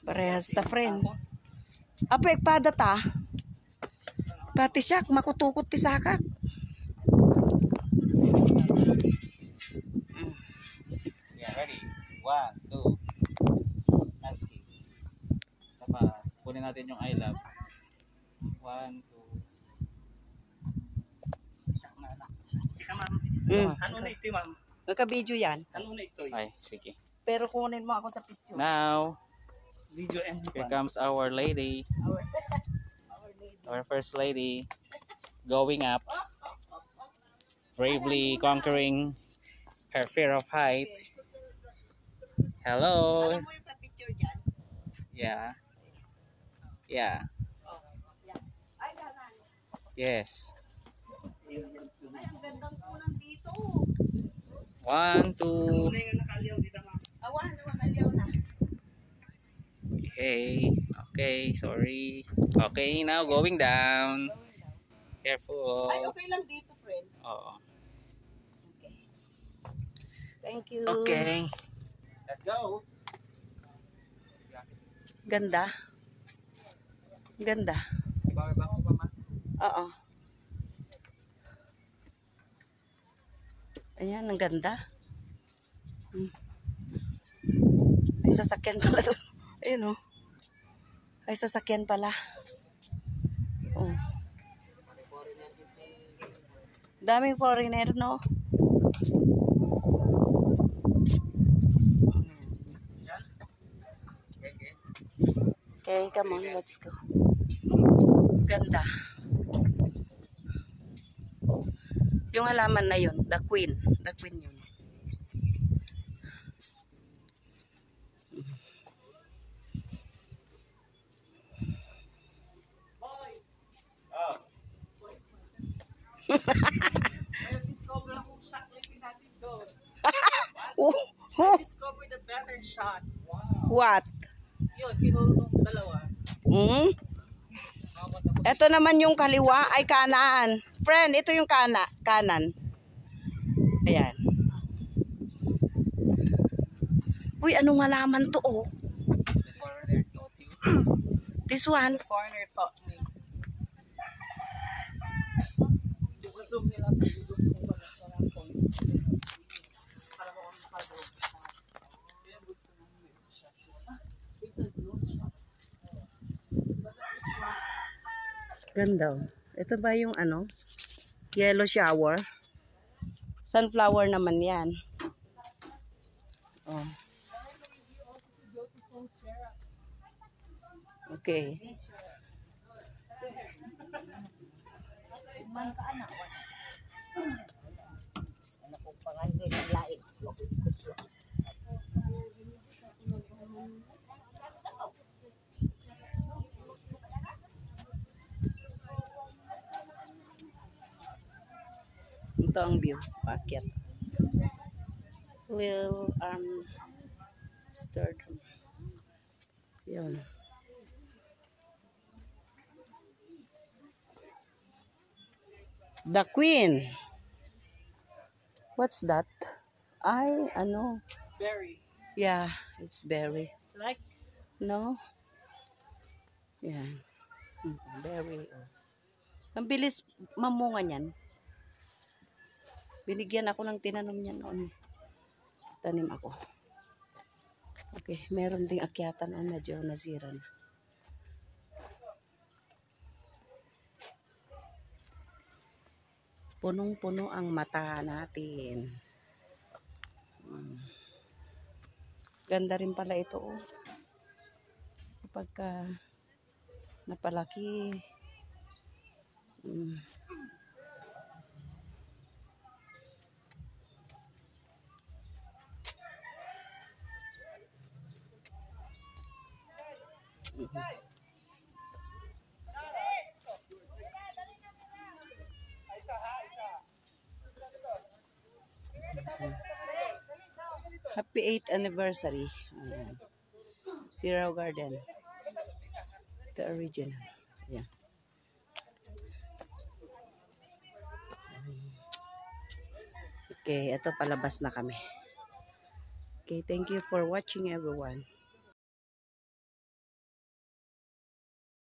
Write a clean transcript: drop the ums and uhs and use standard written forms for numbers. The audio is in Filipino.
Parehas ta, friend. Apek pada ta. Pati siya, makutukot ti sakak. Yeah, ready? 1, 2. Landscape. Saka, kunin natin yung I love. 1, 2. Sika ma'am. Ano na ito ma'am? Nagka-video yan. Ano na ito? Ay, sige. Pero kunin mo ako sa picture. Now, Video and here comes our lady. Our first lady. Going up. Bravely conquering her fear of height. Hello. Alam mo yung pa-picture dyan? Yeah. Yeah. Ay, ganan. Yes. Ay, ang gandang kulang dito. 1, 2. Ano yung nakaliyaw dito ma'am? Awan, aliyaw na. Hey. Okay, sorry. Okay, now going down. Careful. Ay, okay lang dito, friend. Oo. Okay. Thank you. Okay. Let's go. Ganda. Ganda. Oo. Ayan, ang ganda. Ay, sasakyan pala doon. Ayun, oh. Ay, sasakyan pala. Oh. Daming foreigner, no? Okay, come on, let's go. Ganda. Yung halaman na yun, the queen. The queen yun. Discover the better shot. What? Yun, tinuro nung dalawa. Ito naman yung kaliwa ay kanan. Friend, ito yung kanan. Ayan. Uy, anong halaman to, oh? The foreigner taught you. This one. The foreigner taught me. Zoom nila. Zoom ko ba sa point. Para mo kung nakagawa. Yan gusto namin may shot. It's a drone shot. Ganda, oh. Ito ba yung ano? Yellow shower? Sunflower naman yan. Oh. Okay. Ito ang view. Packet. Will start. Yun. The Queen. What's that? Ay, ano? Berry. Yeah, it's berry. Like? No? Yan. Berry. Ang bilis mamunga niyan. Binigyan ako ng tinanom niya noon. Tanim ako. Okay, meron ding akyatan o medyo nasira na. Punong-puno ang mata natin. Ganda rin pala ito, oh. Kapag napalaki. Happy 8th anniversary. Ayan. Zero Garden. The original. Ayan. Okay, ito palabas na kami. Okay, thank you for watching everyone.